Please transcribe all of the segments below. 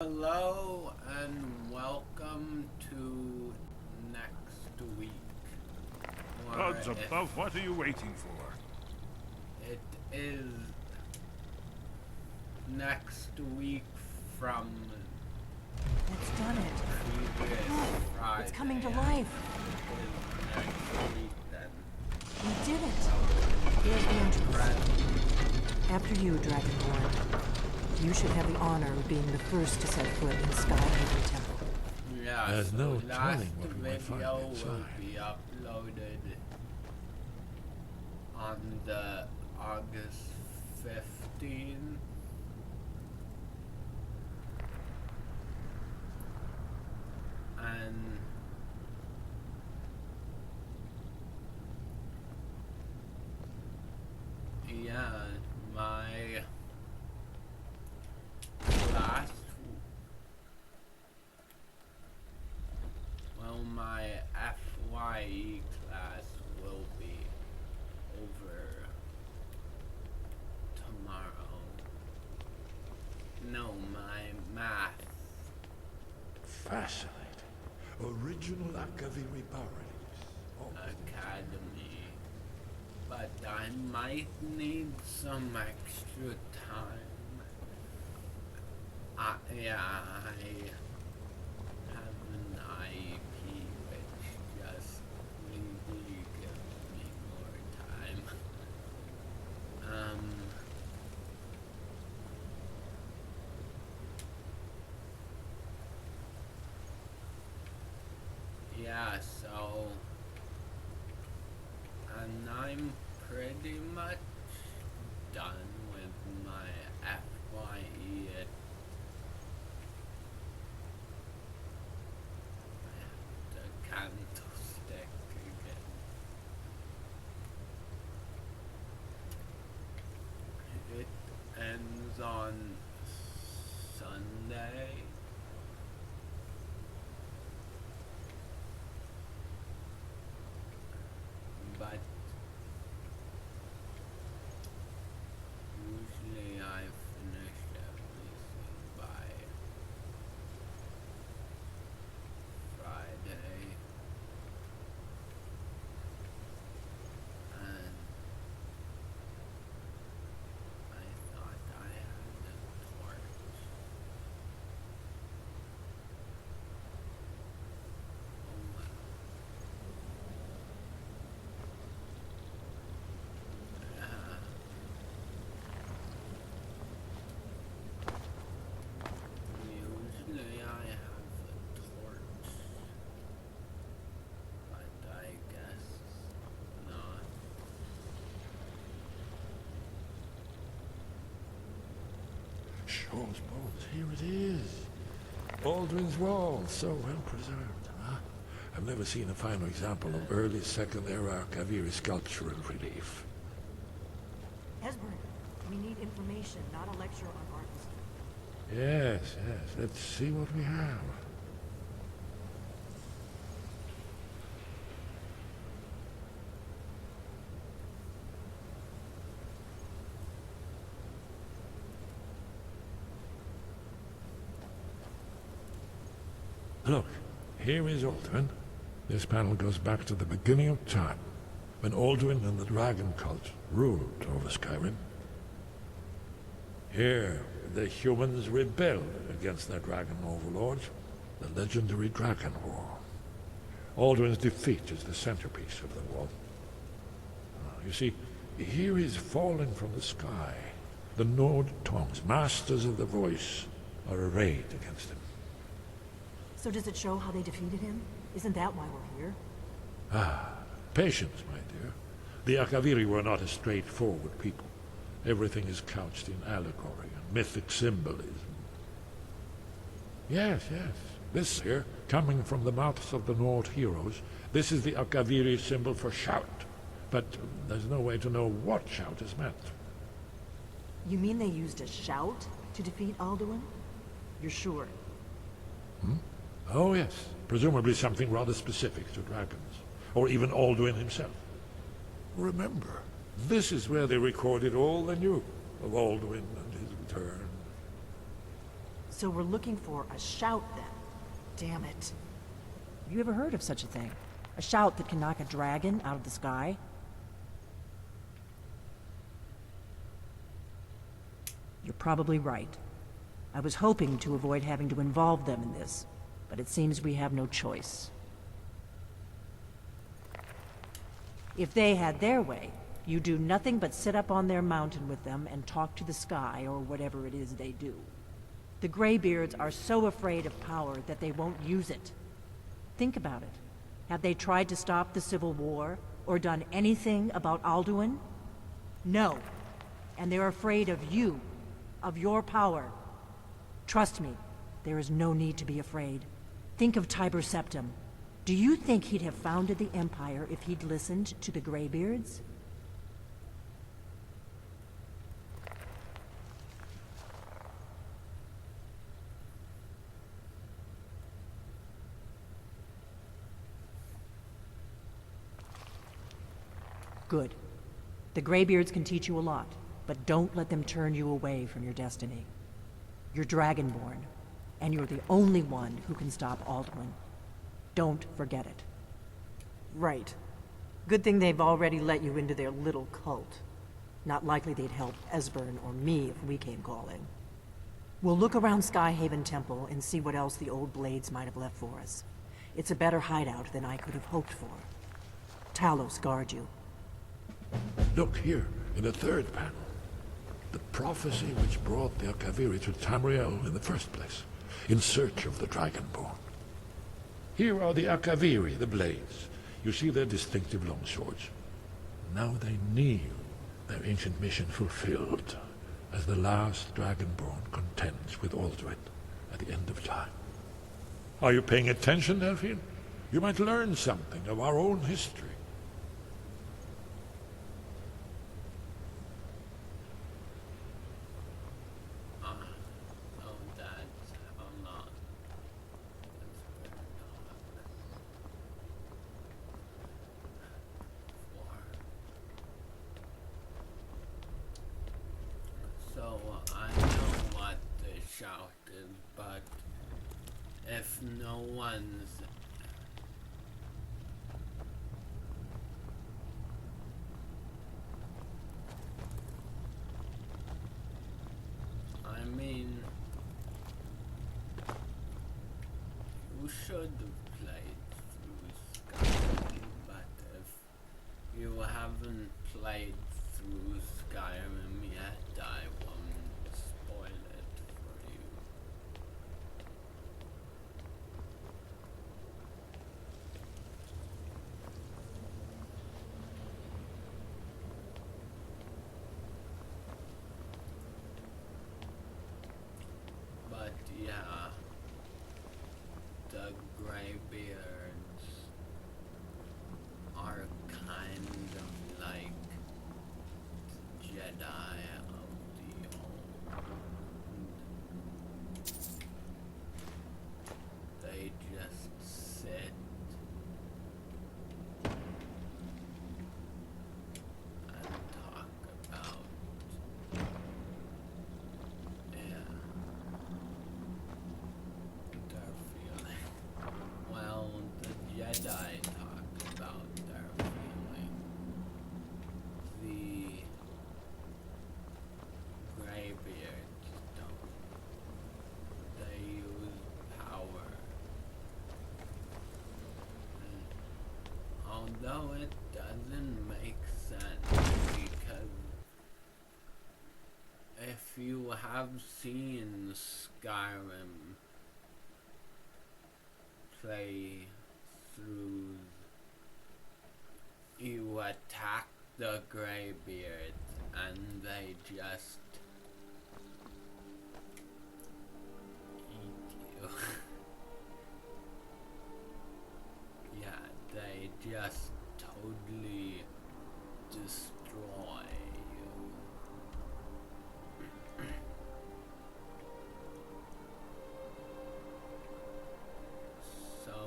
Hello and welcome to next week. Or Odds if above, what are you waiting for? it is next week from It's done it. previous Look, Friday. it's coming to life. It is next week then. We did it. Here's the entrance. Friday. After you, Dragonborn. You should have the honor of being the first to set foot in Skyhaven Temple. Yeah, There's so no last telling what we might find video will inside. be uploaded on the August 15th. And yeah, my last my FYE class will be over tomorrow. No, my math Fascinating. Original Akaviri Barracks. Oh, academy. But I might need some extra time. Yeah, I have an IEP which just really gives me more time. Yeah, so, and I'm pretty much done with my FYE. The candlestick again. It ends on Sunday. But usually I finish everything by Friday. And I thought I had a torch. Oh well. Usually I have a torch, but I guess not. Shaw's bones. Here it is. Aldrin's Wall, so well preserved, huh? I've never seen a finer example of early Second Era Akaviri sculptural relief. Esbern, we need information, not a lecture on art history. Yes, yes. Let's see what we have. Look, here is Aldrin. This panel goes back to the beginning of time, when Aldrin and the Dragon Cult ruled over Skyrim. Here, the humans rebelled against their dragon overlords, the legendary Dragon War. Aldrin's defeat is the centerpiece of the wall. You see, here is falling from the sky. The Nord tongues, masters of the voice, are arrayed against him. So does it show how they defeated him? Isn't that why we're here? Patience, my dear. The Akaviri were not a straightforward people. Everything is couched in allegory and mythic symbolism. Yes, yes. This here, coming from the mouths of the Nord heroes, this is the Akaviri symbol for shout. But there's no way to know what shout is meant. You mean they used a shout to defeat Alduin? You're sure? Oh, yes. Presumably something rather specific to dragons. Or even Alduin himself. Remember, this is where they recorded all they knew of Alduin and his return. So we're looking for a shout then. Damn it. Have you ever heard of such a thing? A shout that can knock a dragon out of the sky? You're probably right. I was hoping to avoid having to involve them in this, but it seems we have no choice. If they had their way, you do nothing but sit up on their mountain with them and talk to the sky or whatever it is they do. The Greybeards are so afraid of power that they won't use it. Think about it. Have they tried to stop the Civil War or done anything about Alduin? No. And they're afraid of you, of your power. Trust me, there is no need to be afraid. Think of Tiber Septim. Do you think he'd have founded the Empire if he'd listened to the Greybeards? Good. The Greybeards can teach you a lot, but don't let them turn you away from your destiny. You're Dragonborn, and you're the only one who can stop Alduin. Don't forget it. Right. Good thing they've already let you into their little cult. Not likely they'd help Esbern or me if we came calling. We'll look around Skyhaven Temple and see what else the old Blades might have left for us. It's a better hideout than I could have hoped for. Talos guard you. Look here, in the third panel. The prophecy which brought the Akaviri to Tamriel in the first place, in search of the Dragonborn. Here are the Akaviri, the Blades. You see their distinctive longswords. Now they kneel, their ancient mission fulfilled, as the last Dragonborn contends with Alduin at the end of time. Are you paying attention, Delphine? You might learn something of our own history. So I know what they shouted, but if no one's I mean, you should have played through Skyrim, but if you haven't played through Skyrim yet, I won't spoil it for you. But yeah, the Greybeards are kind of like Jedi of the old. They just sit and talk about, yeah, their feeling. Well, the Jedi talk about their feeling. The Greybeards don't. They use power. Although it doesn't make sense because if you have seen Skyrim play through, you attack the Greybeards and they just eat you. Yeah, they just totally destroy you. So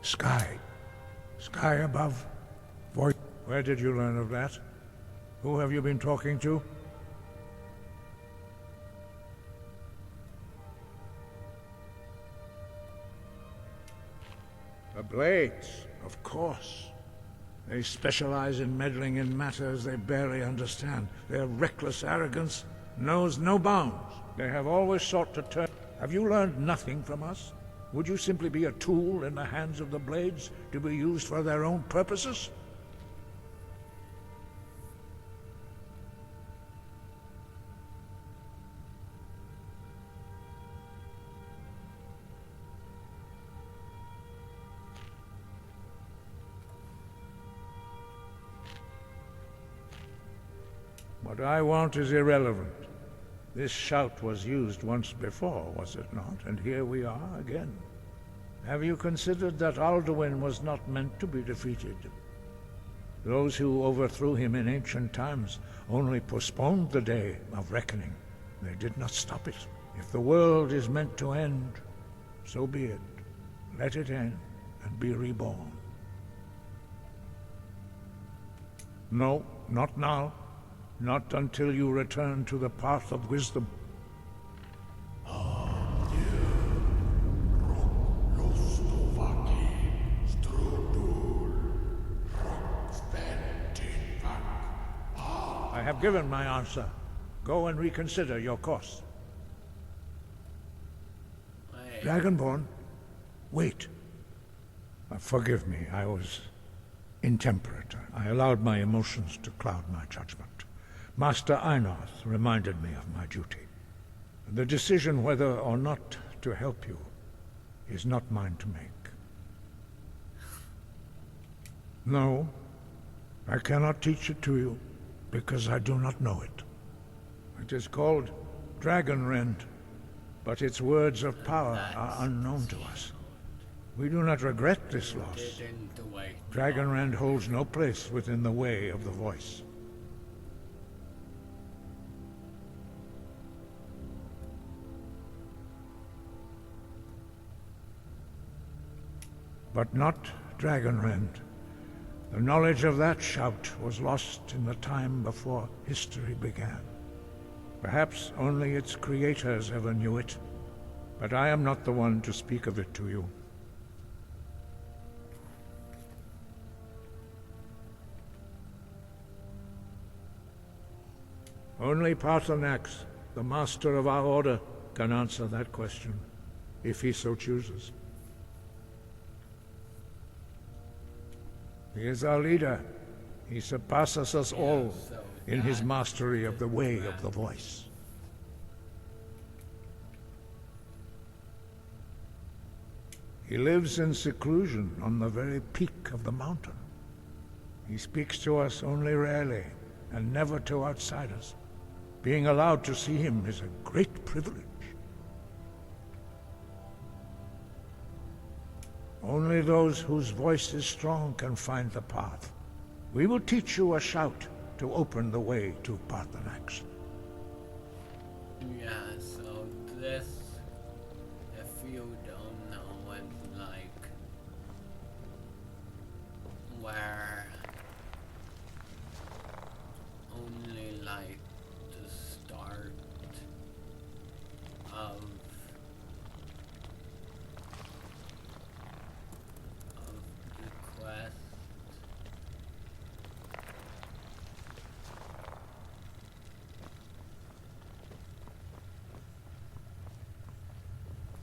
Sky. Sky above. Voice. Where did you learn of that? Who have you been talking to? The Blades, of course. They specialize in meddling in matters they barely understand. Their reckless arrogance knows no bounds. They have always sought to turn... Have you learned nothing from us? Would you simply be a tool in the hands of the Blades to be used for their own purposes? What I want is irrelevant. This shout was used once before, was it not? And here we are again. Have you considered that Alduin was not meant to be defeated? Those who overthrew him in ancient times only postponed the day of reckoning. They did not stop it. If the world is meant to end, so be it. Let it end and be reborn. No, not now. Not until you return to the path of wisdom. I have given my answer. Go and reconsider your course. Dragonborn, wait. Forgive me, I was intemperate. I allowed my emotions to cloud my judgment. Master Einarth reminded me of my duty. The decision whether or not to help you is not mine to make. No, I cannot teach it to you, because I do not know it. It is called Dragonrend, but its words of power are unknown to us. We do not regret this loss. Dragonrend holds no place within the way of the voice. But not Dragonrend. The knowledge of that shout was lost in the time before history began. Perhaps only its creators ever knew it, but I am not the one to speak of it to you. Only Paarthurnax, the master of our order, can answer that question, if he so chooses. He is our leader. He surpasses us all in his mastery of the way of the voice. He lives in seclusion on the very peak of the mountain. He speaks to us only rarely, and never to outsiders. Being allowed to see him is a great privilege. Only those whose voice is strong can find the path. We will teach you a shout to open the way to Paarthurnax. Yeah, so this, if you don't know, it's like where only like the start of the quest.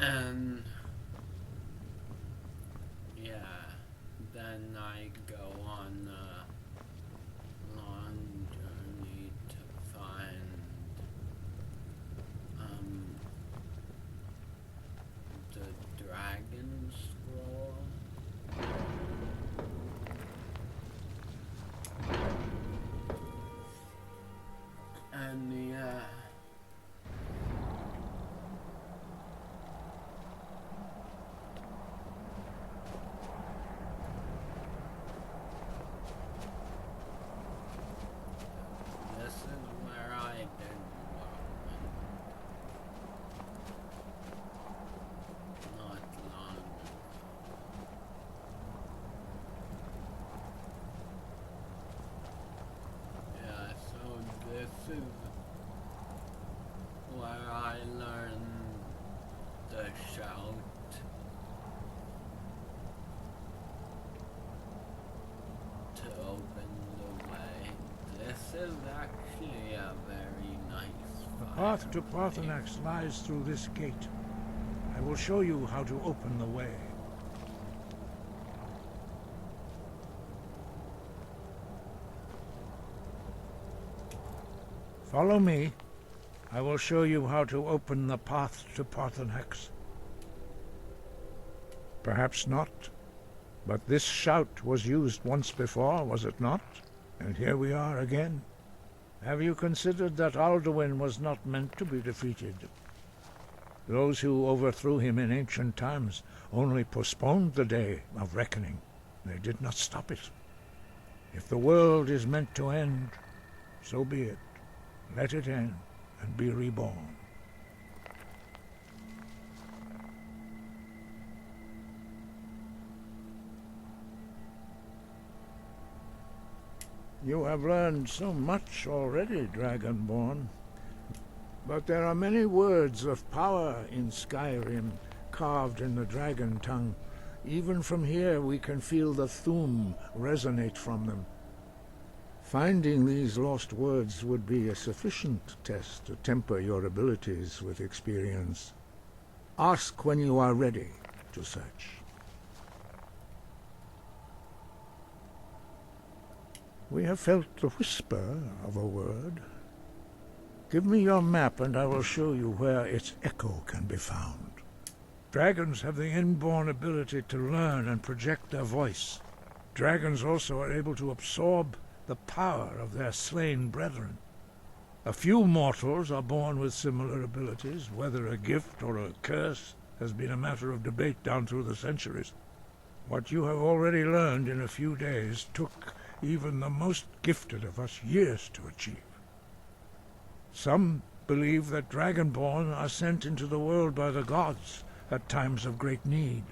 And yeah, then I go on a long journey to find the Dragon Scroll. And yeah. path to Parthenax lies through this gate. I will show you how to open the way. Follow me. I will show you how to open the path to Parthenax. Perhaps not, but this shout was used once before, was it not? And here we are again. Have you considered that Alduin was not meant to be defeated? Those who overthrew him in ancient times only postponed the day of reckoning. They did not stop it. If the world is meant to end, so be it. Let it end and be reborn. You have learned so much already, Dragonborn. But there are many words of power in Skyrim, carved in the dragon tongue. Even from here we can feel the Thu'um resonate from them. Finding these lost words would be a sufficient test to temper your abilities with experience. Ask when you are ready to search. We have felt the whisper of a word. Give me your map and I will show you where its echo can be found. Dragons have the inborn ability to learn and project their voice. Dragons also are able to absorb the power of their slain brethren. A few mortals are born with similar abilities. Whether a gift or a curse has been a matter of debate down through the centuries. What you have already learned in a few days took even the most gifted of us years to achieve. Some believe that Dragonborn are sent into the world by the gods at times of great need.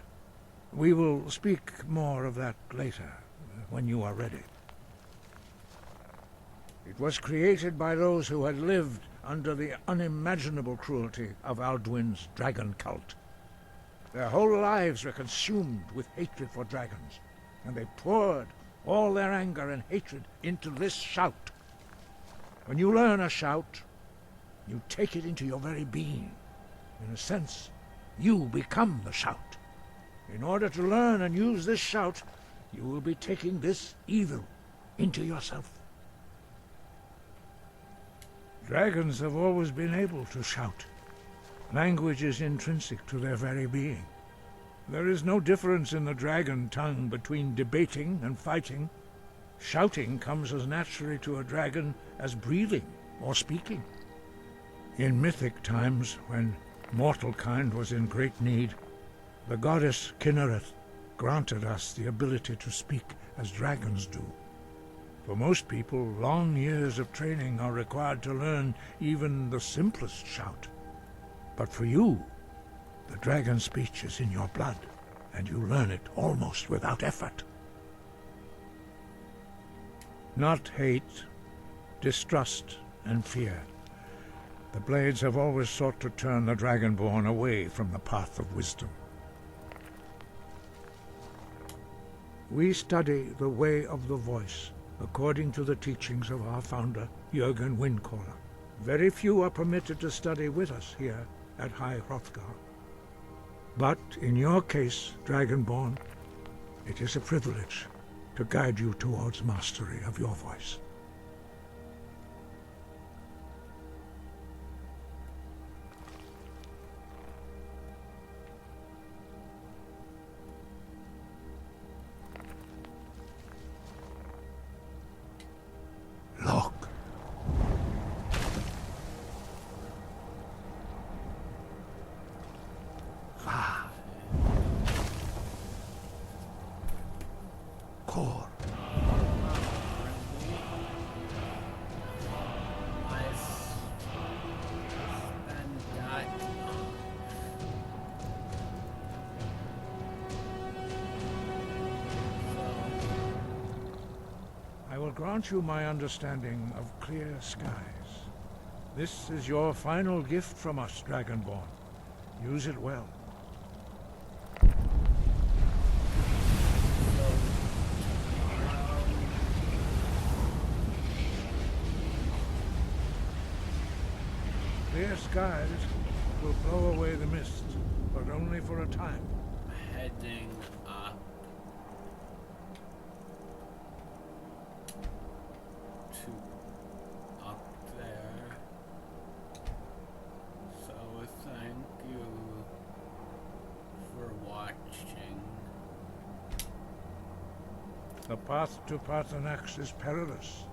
We will speak more of that later, when you are ready. It was created by those who had lived under the unimaginable cruelty of Alduin's dragon cult. Their whole lives were consumed with hatred for dragons, and they poured all their anger and hatred into this shout. When you learn a shout, you take it into your very being. In a sense, you become the shout. In order to learn and use this shout, you will be taking this evil into yourself. Dragons have always been able to shout. Language is intrinsic to their very being. There is no difference in the dragon tongue between debating and fighting. Shouting comes as naturally to a dragon as breathing or speaking. In mythic times, when mortal kind was in great need, the goddess Kynareth granted us the ability to speak as dragons do. For most people, long years of training are required to learn even the simplest shout. But for you, the dragon speech is in your blood, and you learn it almost without effort. Not hate, distrust, and fear. The Blades have always sought to turn the Dragonborn away from the path of wisdom. We study the way of the voice, according to the teachings of our founder, Jürgen Windcaller. Very few are permitted to study with us here at High Hrothgar. But in your case, Dragonborn, it is a privilege to guide you towards mastery of your voice. Look. Core. I will grant you my understanding of clear skies. This is your final gift from us, Dragonborn. Use it well. clear skies will blow away the mist, but only for a time. Heading up to up there. So thank you for watching. The path to Paarthurnax is perilous,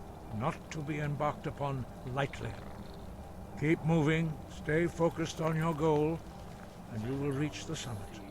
not to be embarked upon lightly. Keep moving, stay focused on your goal, and you will reach the summit.